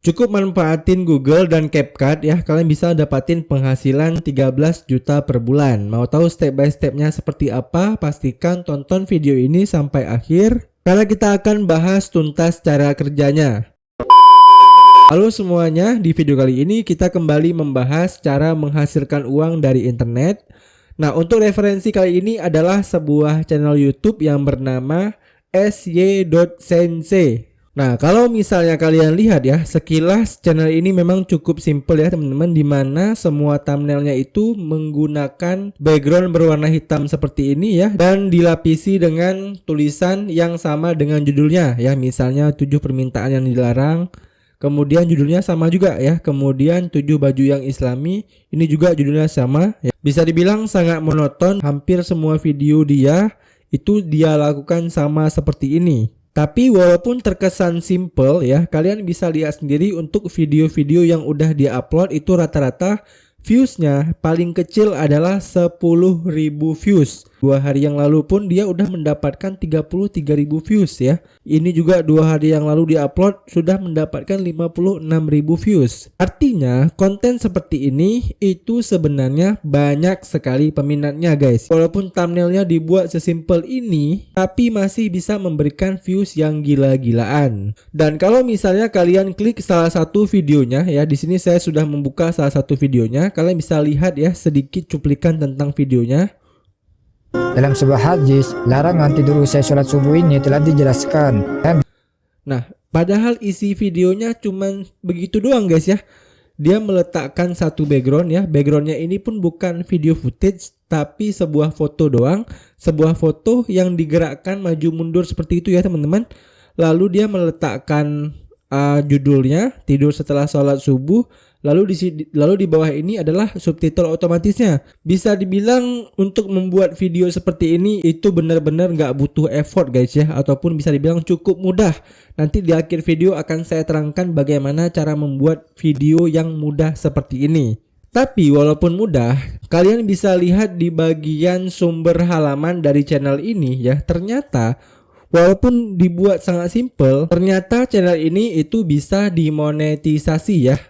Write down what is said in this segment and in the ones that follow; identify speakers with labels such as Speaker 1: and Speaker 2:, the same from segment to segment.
Speaker 1: Cukup manfaatin Google dan CapCut ya, kalian bisa dapatin penghasilan 13 juta per bulan. Mau tahu step by stepnya seperti apa? Pastikan tonton video ini sampai akhir, karena kita akan bahas tuntas cara kerjanya. Halo semuanya, di video kali ini kita kembali membahas cara menghasilkan uang dari internet. Nah, untuk referensi kali ini adalah sebuah channel YouTube yang bernama sy.sensei. Nah, kalau misalnya kalian lihat ya, sekilas channel ini memang cukup simple ya teman-teman, dimana semua thumbnailnya itu menggunakan background berwarna hitam seperti ini ya, dan dilapisi dengan tulisan yang sama dengan judulnya ya, misalnya 7 permintaan yang dilarang, kemudian judulnya sama juga ya, kemudian 7 baju yang islami, ini juga judulnya sama ya. Bisa dibilang sangat monoton, hampir semua video dia itu dia lakukan sama seperti ini. Tapi walaupun terkesan simple ya, kalian bisa lihat sendiri untuk video-video yang udah dia upload itu rata-rata viewsnya paling kecil adalah 10.000 views. 2 hari yang lalu pun dia udah mendapatkan 33.000 views ya. Ini juga 2 hari yang lalu dia upload sudah mendapatkan 56.000 views. Artinya konten seperti ini itu sebenarnya banyak sekali peminatnya guys. Walaupun thumbnailnya dibuat sesimpel ini, tapi masih bisa memberikan views yang gila-gilaan. Dan kalau misalnya kalian klik salah satu videonya ya, di sini saya sudah membuka salah satu videonya. Kalian bisa lihat ya sedikit cuplikan tentang videonya.
Speaker 2: Dalam sebuah hadis, larangan tidur usai sholat subuh ini telah dijelaskan.
Speaker 1: Nah, padahal isi videonya cuman begitu doang guys ya. Dia meletakkan satu background ya. Backgroundnya ini pun bukan video footage, tapi sebuah foto doang. Sebuah foto yang digerakkan maju mundur seperti itu ya teman-teman. Lalu dia meletakkan judulnya tidur setelah sholat subuh. Lalu di bawah ini adalah subtitle otomatisnya. Bisa dibilang untuk membuat video seperti ini itu benar-benar nggak butuh effort guys ya, ataupun bisa dibilang cukup mudah. Nanti di akhir video akan saya terangkan bagaimana cara membuat video yang mudah seperti ini. Tapi walaupun mudah, kalian bisa lihat di bagian sumber halaman dari channel ini ya, ternyata walaupun dibuat sangat simple, ternyata channel ini itu bisa dimonetisasi ya.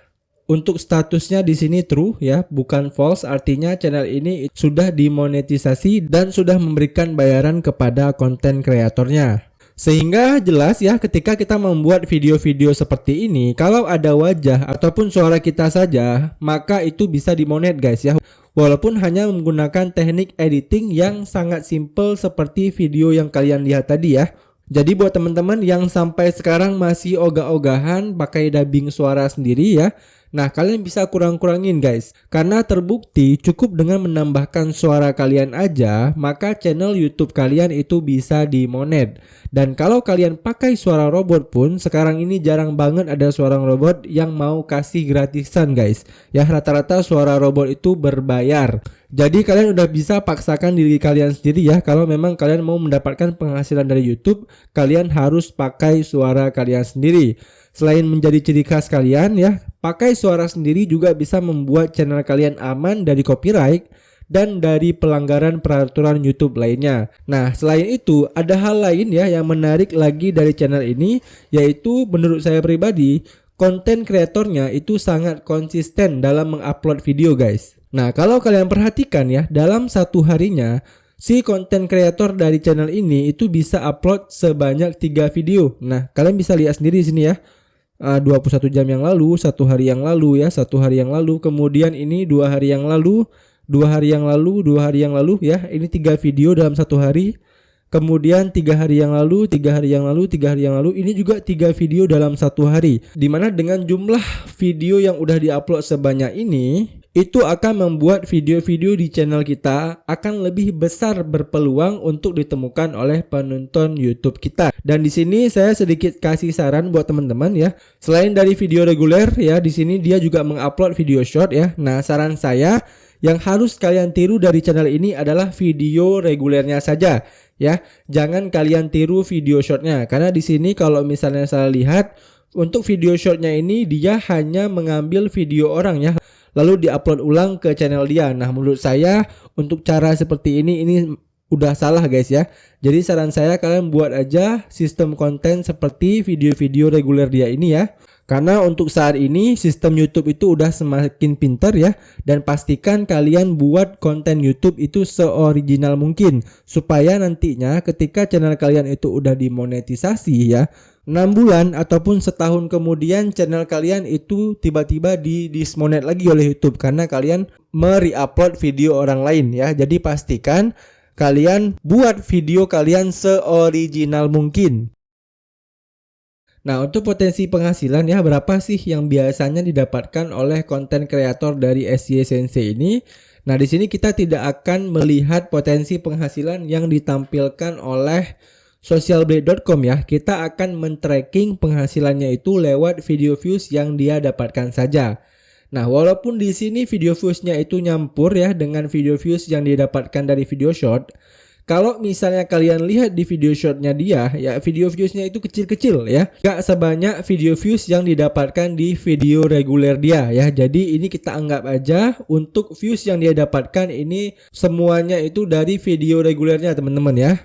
Speaker 1: Untuk statusnya di sini true ya, bukan false, artinya channel ini sudah dimonetisasi dan sudah memberikan bayaran kepada konten kreatornya. Sehingga jelas ya, ketika kita membuat video-video seperti ini, kalau ada wajah ataupun suara kita saja, maka itu bisa dimonet guys ya. Walaupun hanya menggunakan teknik editing yang sangat simple seperti video yang kalian lihat tadi ya. Jadi buat teman-teman yang sampai sekarang masih ogah-ogahan pakai dubbing suara sendiri ya, nah kalian bisa kurang-kurangin guys, karena terbukti cukup dengan menambahkan suara kalian aja, maka channel YouTube kalian itu bisa dimonet. Dan kalau kalian pakai suara robot pun, sekarang ini jarang banget ada suara robot yang mau kasih gratisan guys ya, rata-rata suara robot itu berbayar. Jadi kalian udah bisa paksakan diri kalian sendiri ya, kalau memang kalian mau mendapatkan penghasilan dari YouTube, kalian harus pakai suara kalian sendiri. Selain menjadi ciri khas kalian ya, pakai suara sendiri juga bisa membuat channel kalian aman dari copyright dan dari pelanggaran peraturan YouTube lainnya. Nah, selain itu ada hal lain ya yang menarik lagi dari channel ini, yaitu menurut saya pribadi, konten kreatornya itu sangat konsisten dalam mengupload video guys. Nah, kalau kalian perhatikan ya, dalam satu harinya si konten kreator dari channel ini itu bisa upload sebanyak 3 video. Nah, kalian bisa lihat sendiri di sini ya. 21 jam yang lalu, 1 hari yang lalu ya, 1 hari yang lalu, kemudian ini 2 hari yang lalu, 2 hari yang lalu, 2 hari yang lalu ya. Ini 3 video dalam 1 hari. Kemudian 3 hari yang lalu, 3 hari yang lalu, 3 hari yang lalu, ini juga 3 video dalam 1 hari. Dimana dengan jumlah video yang udah diupload sebanyak ini, itu akan membuat video-video di channel kita akan lebih besar berpeluang untuk ditemukan oleh penonton YouTube kita. Dan di sini saya sedikit kasih saran buat teman-teman ya. Selain dari video reguler ya, di sini dia juga mengupload video short ya. Nah, saran saya yang harus kalian tiru dari channel ini adalah video regulernya saja ya. Jangan kalian tiru video shortnya, karena di sini kalau misalnya saya lihat untuk video shortnya ini dia hanya mengambil video orang ya, lalu diupload ulang ke channel dia. Nah, menurut saya untuk cara seperti ini udah salah guys ya. Jadi saran saya kalian buat aja sistem konten seperti video-video reguler dia ini ya. Karena untuk saat ini sistem YouTube itu udah semakin pintar ya, dan pastikan kalian buat konten YouTube itu seoriginal mungkin supaya nantinya ketika channel kalian itu udah dimonetisasi ya, 6 bulan ataupun setahun kemudian channel kalian itu tiba-tiba dismonet lagi oleh YouTube karena kalian mereupload video orang lain ya. Jadi pastikan kalian buat video kalian seoriginal mungkin. Nah, untuk potensi penghasilan ya, berapa sih yang biasanya didapatkan oleh konten kreator dari SY Sensei ini? Nah, di sini kita tidak akan melihat potensi penghasilan yang ditampilkan oleh socialblade.com ya. Kita akan men-tracking penghasilannya itu lewat video views yang dia dapatkan saja. Nah, walaupun di sini video viewsnya itu nyampur ya dengan video views yang didapatkan dari video short. Kalau misalnya kalian lihat di video shortnya dia, ya video viewsnya itu kecil-kecil ya, gak sebanyak video views yang didapatkan di video reguler dia ya. Jadi ini kita anggap aja untuk views yang dia dapatkan ini semuanya itu dari video regulernya teman-teman ya.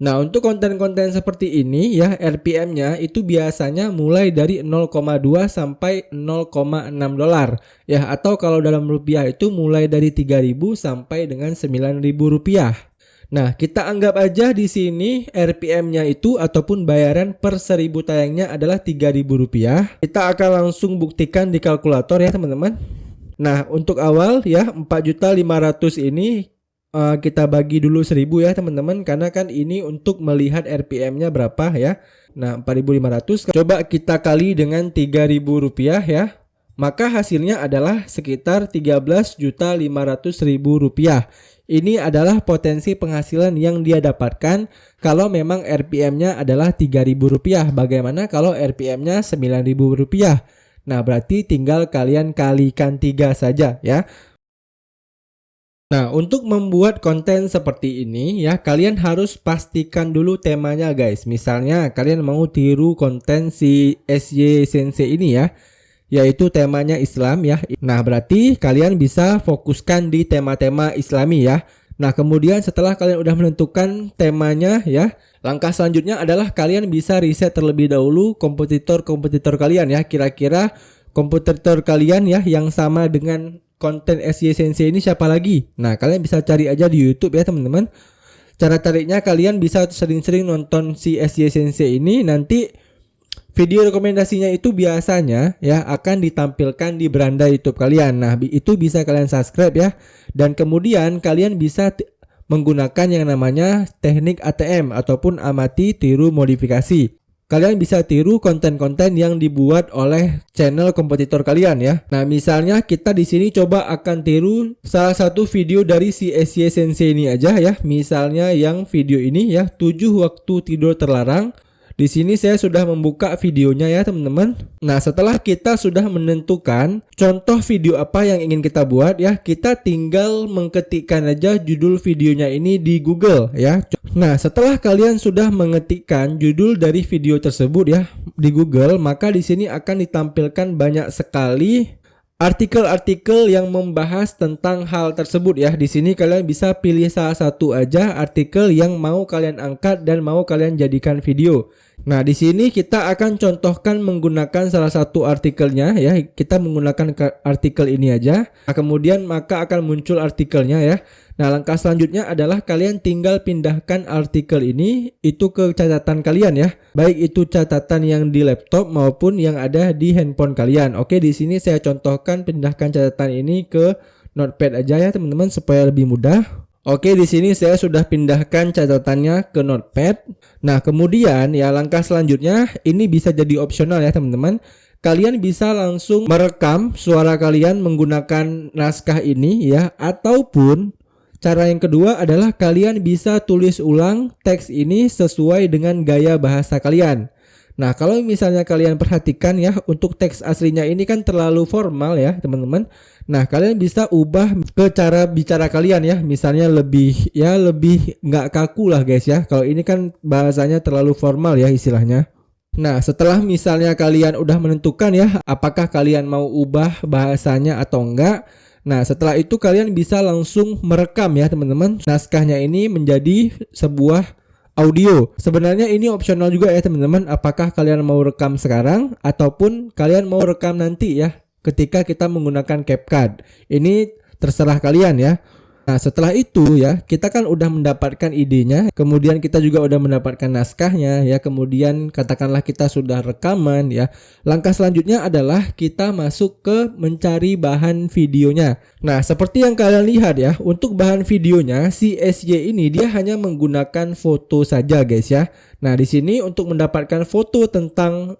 Speaker 1: Nah, untuk konten-konten seperti ini ya, RPM-nya itu biasanya mulai dari 0,2 sampai 0,6 dolar ya, atau kalau dalam rupiah itu mulai dari 3.000 sampai dengan 9.000 rupiah. Nah, kita anggap aja di sini RPM-nya itu ataupun bayaran per 1000 tayangnya adalah Rp3.000. Kita akan langsung buktikan di kalkulator ya teman-teman. Nah, untuk awal ya 4.500 ini kita bagi dulu 1000 ya teman-teman, karena kan ini untuk melihat RPM-nya berapa ya. Nah, 4.500 coba kita kali dengan Rp3.000 ya. Maka hasilnya adalah sekitar Rp13.500.000. Ini adalah potensi penghasilan yang dia dapatkan kalau memang RPM-nya adalah Rp3.000. Bagaimana kalau RPM-nya Rp9.000? Nah, berarti tinggal kalian kalikan 3 saja ya. Nah, untuk membuat konten seperti ini ya, kalian harus pastikan dulu temanya guys. Misalnya kalian mau tiru konten si SY Sensei ini ya, yaitu temanya Islam ya. Nah, berarti kalian bisa fokuskan di tema-tema Islami ya. Nah, kemudian setelah kalian udah menentukan temanya ya, langkah selanjutnya adalah kalian bisa riset terlebih dahulu kompetitor-kompetitor kalian ya. Kira-kira kompetitor kalian ya yang sama dengan konten SY Sensei ini siapa lagi? Nah, kalian bisa cari aja di YouTube ya teman-teman. Cara caranya kalian bisa sering-sering nonton si SY Sensei ini, nanti video rekomendasinya itu biasanya ya akan ditampilkan di beranda YouTube kalian. Nah, itu bisa kalian subscribe ya. Dan kemudian kalian bisa menggunakan yang namanya teknik ATM ataupun amati tiru modifikasi. Kalian bisa tiru konten-konten yang dibuat oleh channel kompetitor kalian ya. Nah, misalnya kita di sini coba akan tiru salah satu video dari si SY Sensei ini aja ya. Misalnya yang video ini ya, 7 waktu tidur terlarang. Di sini saya sudah membuka videonya ya teman-teman. Nah, setelah kita sudah menentukan contoh video apa yang ingin kita buat ya, kita tinggal mengetikkan aja judul videonya ini di Google ya. Nah, setelah kalian sudah mengetikkan judul dari video tersebut ya di Google, maka di sini akan ditampilkan banyak sekali artikel-artikel yang membahas tentang hal tersebut ya. Di sini kalian bisa pilih salah satu aja artikel yang mau kalian angkat dan mau kalian jadikan video. Nah, di sini kita akan contohkan menggunakan salah satu artikelnya ya. Kita menggunakan artikel ini aja. Nah, kemudian maka akan muncul artikelnya ya. Nah, langkah selanjutnya adalah kalian tinggal pindahkan artikel ini itu ke catatan kalian ya. Baik itu catatan yang di laptop maupun yang ada di handphone kalian. Oke, di sini saya contohkan pindahkan catatan ini ke Notepad aja ya teman-teman supaya lebih mudah. Oke, di sini saya sudah pindahkan catatannya ke Notepad. Nah, kemudian ya langkah selanjutnya ini bisa jadi opsional ya teman-teman. Kalian bisa langsung merekam suara kalian menggunakan naskah ini ya, ataupun cara yang kedua adalah kalian bisa tulis ulang teks ini sesuai dengan gaya bahasa kalian. Nah, kalau misalnya kalian perhatikan ya, untuk teks aslinya ini kan terlalu formal ya teman-teman. Nah, kalian bisa ubah ke cara bicara kalian ya. Misalnya lebih nggak kaku lah guys ya. Kalau ini kan bahasanya terlalu formal ya istilahnya. Nah, setelah misalnya kalian udah menentukan ya apakah kalian mau ubah bahasanya atau enggak. Nah, setelah itu kalian bisa langsung merekam ya teman-teman naskahnya ini menjadi sebuah audio. Sebenarnya ini opsional juga ya teman-teman, apakah kalian mau rekam sekarang ataupun kalian mau rekam nanti ya ketika kita menggunakan CapCut. Ini terserah kalian ya. Nah setelah itu ya, kita kan udah mendapatkan idenya, kemudian kita juga udah mendapatkan naskahnya ya, kemudian katakanlah kita sudah rekaman ya. Langkah selanjutnya adalah kita masuk ke mencari bahan videonya. Nah seperti yang kalian lihat ya, untuk bahan videonya si SY ini dia hanya menggunakan foto saja guys ya. Nah di sini untuk mendapatkan foto tentang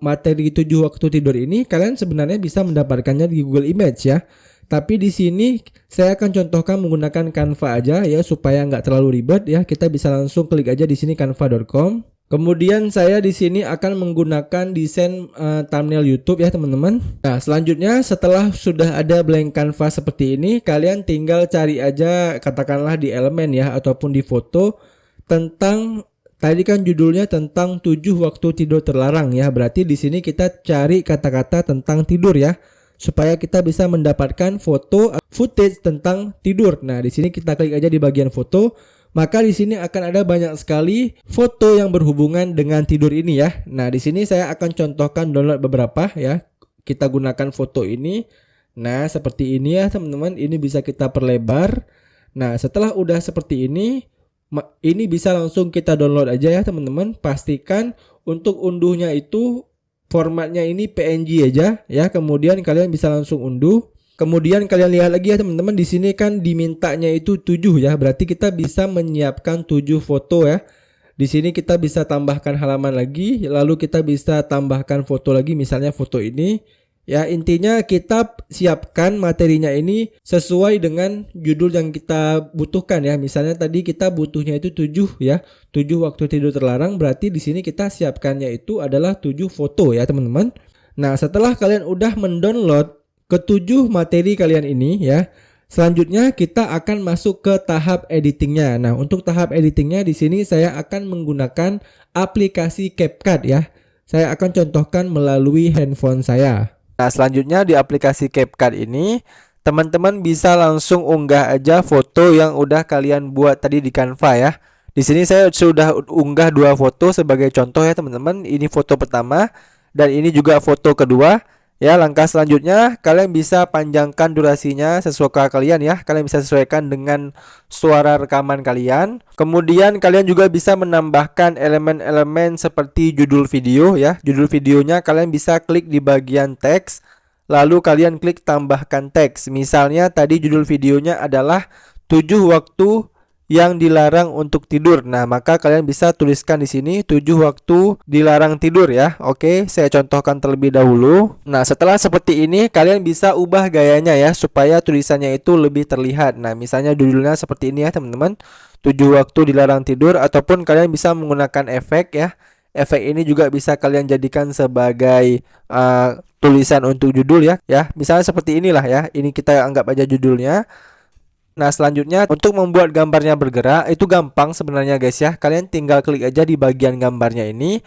Speaker 1: materi 7 waktu tidur ini, kalian sebenarnya bisa mendapatkannya di Google Image ya. Tapi di sini saya akan contohkan menggunakan Canva aja ya supaya nggak terlalu ribet ya. Kita bisa langsung klik aja di sini canva.com. Kemudian saya di sini akan menggunakan desain thumbnail YouTube ya teman-teman. Nah selanjutnya setelah sudah ada blank Canva seperti ini, kalian tinggal cari aja katakanlah di elemen ya ataupun di foto tentang tadi kan judulnya tentang 7 waktu tidur terlarang ya. Berarti di sini kita cari kata-kata tentang tidur ya, supaya kita bisa mendapatkan foto footage tentang tidur. Nah, di sini kita klik aja di bagian foto, maka di sini akan ada banyak sekali foto yang berhubungan dengan tidur ini ya. Nah, di sini saya akan contohkan download beberapa ya. Kita gunakan foto ini. Nah, seperti ini ya, teman-teman. Ini bisa kita perlebar. Nah, setelah udah seperti ini bisa langsung kita download aja ya, teman-teman. Pastikan untuk unduhnya itu formatnya ini PNG aja ya, kemudian kalian bisa langsung unduh. Kemudian kalian lihat lagi ya teman-teman, di sini kan dimintanya itu 7 ya, berarti kita bisa menyiapkan 7 foto ya. Di sini kita bisa tambahkan halaman lagi, lalu kita bisa tambahkan foto lagi, misalnya foto ini. Ya intinya kita siapkan materinya ini sesuai dengan judul yang kita butuhkan ya. Misalnya tadi kita butuhnya itu 7 ya, 7 waktu tidur terlarang, berarti di sini kita siapkannya itu adalah 7 foto ya teman-teman. Nah setelah kalian udah mendownload ke-7 materi kalian ini ya, selanjutnya kita akan masuk ke tahap editingnya. Nah untuk tahap editingnya di sini saya akan menggunakan aplikasi CapCut ya. Saya akan contohkan melalui handphone saya. Nah selanjutnya di aplikasi CapCut ini teman-teman bisa langsung unggah aja foto yang udah kalian buat tadi di Canva ya. Di sini saya sudah unggah 2 foto sebagai contoh ya teman-teman. Ini foto pertama dan ini juga foto kedua. Ya langkah selanjutnya kalian bisa panjangkan durasinya sesuai kalian ya. Kalian bisa sesuaikan dengan suara rekaman kalian. Kemudian kalian juga bisa menambahkan elemen-elemen seperti judul video ya. Judul videonya kalian bisa klik di bagian teks, lalu kalian klik tambahkan teks. Misalnya tadi judul videonya adalah 7 waktu yang dilarang untuk tidur. Nah, maka kalian bisa tuliskan di sini 7 waktu dilarang tidur ya. Oke, saya contohkan terlebih dahulu. Nah, setelah seperti ini kalian bisa ubah gayanya ya supaya tulisannya itu lebih terlihat. Nah, misalnya judulnya seperti ini ya, teman-teman. 7 waktu dilarang tidur, ataupun kalian bisa menggunakan efek ya. Efek ini juga bisa kalian jadikan sebagai tulisan untuk judul ya. Misalnya seperti inilah ya. Ini kita anggap aja judulnya. Nah selanjutnya untuk membuat gambarnya bergerak itu gampang sebenarnya guys ya. Kalian tinggal klik aja di bagian gambarnya ini,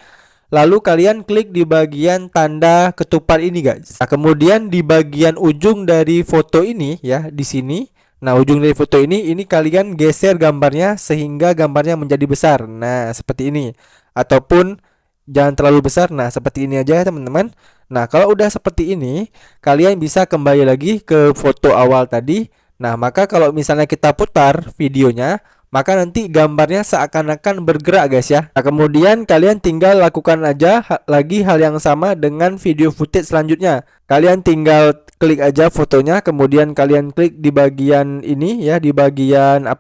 Speaker 1: lalu kalian klik di bagian tanda ketupat ini guys. Nah, kemudian di bagian ujung dari foto ini ya, di sini. Nah ujung dari foto ini kalian geser gambarnya sehingga gambarnya menjadi besar. Nah seperti ini. Ataupun jangan terlalu besar. Nah seperti ini aja ya teman-teman. Nah kalau udah seperti ini, kalian bisa kembali lagi ke foto awal tadi. Nah maka kalau misalnya kita putar videonya, maka nanti gambarnya seakan-akan bergerak guys ya. Nah kemudian kalian tinggal lakukan aja lagi hal yang sama dengan video footage selanjutnya. Kalian tinggal klik aja fotonya, kemudian kalian klik di bagian ini ya, di bagian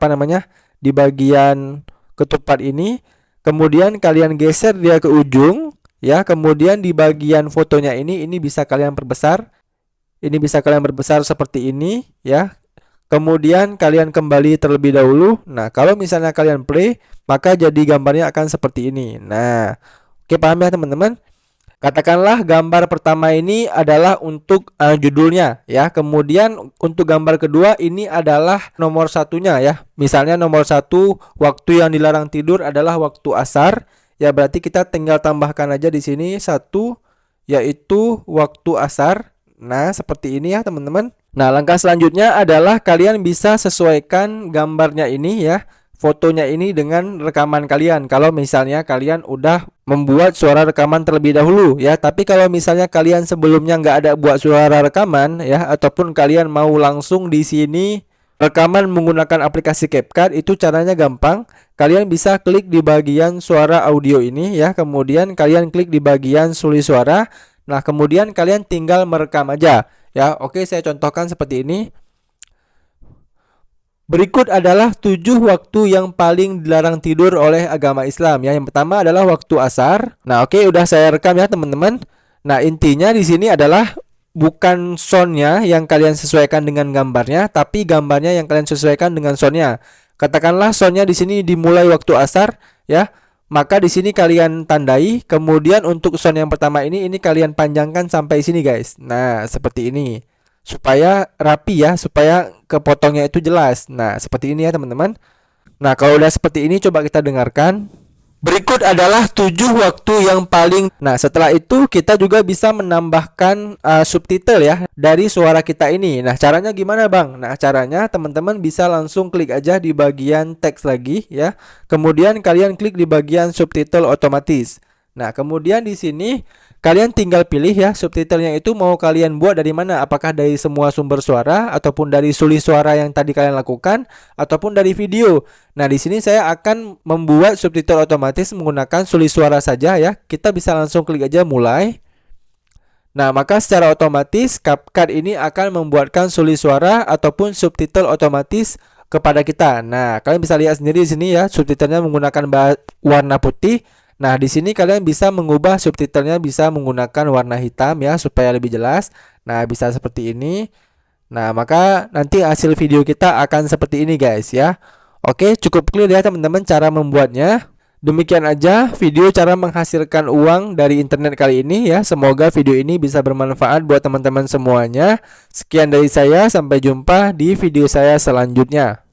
Speaker 1: di bagian ketupat ini. Kemudian kalian geser dia ke ujung ya, kemudian di bagian fotonya ini bisa kalian perbesar. Ini bisa kalian perbesar seperti ini ya. Kemudian kalian kembali terlebih dahulu. Nah kalau misalnya kalian play, maka jadi gambarnya akan seperti ini. Nah oke, paham ya teman-teman. Katakanlah gambar pertama ini adalah untuk judulnya ya. Kemudian untuk gambar kedua ini adalah nomor satunya ya. Misalnya nomor 1 waktu yang dilarang tidur adalah waktu asar. Ya berarti kita tinggal tambahkan aja di sini 1, yaitu waktu asar. Nah seperti ini ya teman-teman. Nah langkah selanjutnya adalah kalian bisa sesuaikan gambarnya ini ya, fotonya ini dengan rekaman kalian. Kalau misalnya kalian udah membuat suara rekaman terlebih dahulu ya. Tapi kalau misalnya kalian sebelumnya nggak ada buat suara rekaman ya, ataupun kalian mau langsung di sini rekaman menggunakan aplikasi CapCut, itu caranya gampang. Kalian bisa klik di bagian suara audio ini ya, kemudian kalian klik di bagian sulis suara. Nah, kemudian kalian tinggal merekam aja ya. Oke, saya contohkan seperti ini. Berikut adalah 7 waktu yang paling dilarang tidur oleh agama Islam ya. Yang pertama adalah waktu asar. Nah, oke, udah saya rekam ya teman-teman. Nah, intinya di sini adalah bukan soundnya yang kalian sesuaikan dengan gambarnya, tapi gambarnya yang kalian sesuaikan dengan soundnya. Katakanlah soundnya di sini dimulai waktu asar ya. Maka di sini kalian tandai. Kemudian untuk sound yang pertama ini kalian panjangkan sampai sini guys. Nah, seperti ini. Supaya rapi ya, supaya kepotongnya itu jelas. Nah, seperti ini ya teman-teman. Nah, kalau udah seperti ini coba kita dengarkan. Berikut adalah 7 waktu yang paling. Nah, setelah itu kita juga bisa menambahkan subtitle ya dari suara kita ini. Nah, caranya gimana Bang? Nah, caranya teman-teman bisa langsung klik aja di bagian teks lagi ya. Kemudian kalian klik di bagian subtitle otomatis. Nah, kemudian di sini kalian tinggal pilih ya subtitlenya itu mau kalian buat dari mana, apakah dari semua sumber suara ataupun dari sulis suara yang tadi kalian lakukan ataupun dari video. Nah, di sini saya akan membuat subtitle otomatis menggunakan sulis suara saja ya. Kita bisa langsung klik aja mulai. Nah, maka secara otomatis CapCut ini akan membuatkan sulis suara ataupun subtitle otomatis kepada kita. Nah, kalian bisa lihat sendiri di sini ya, subtitlenya menggunakan warna putih. Nah, di sini kalian bisa mengubah subtitlenya, bisa menggunakan warna hitam ya supaya lebih jelas. Nah, bisa seperti ini. Nah, maka nanti hasil video kita akan seperti ini guys ya. Oke, cukup clear ya teman-teman cara membuatnya. Demikian aja video cara menghasilkan uang dari internet kali ini ya. Semoga video ini bisa bermanfaat buat teman-teman semuanya. Sekian dari saya, sampai jumpa di video saya selanjutnya.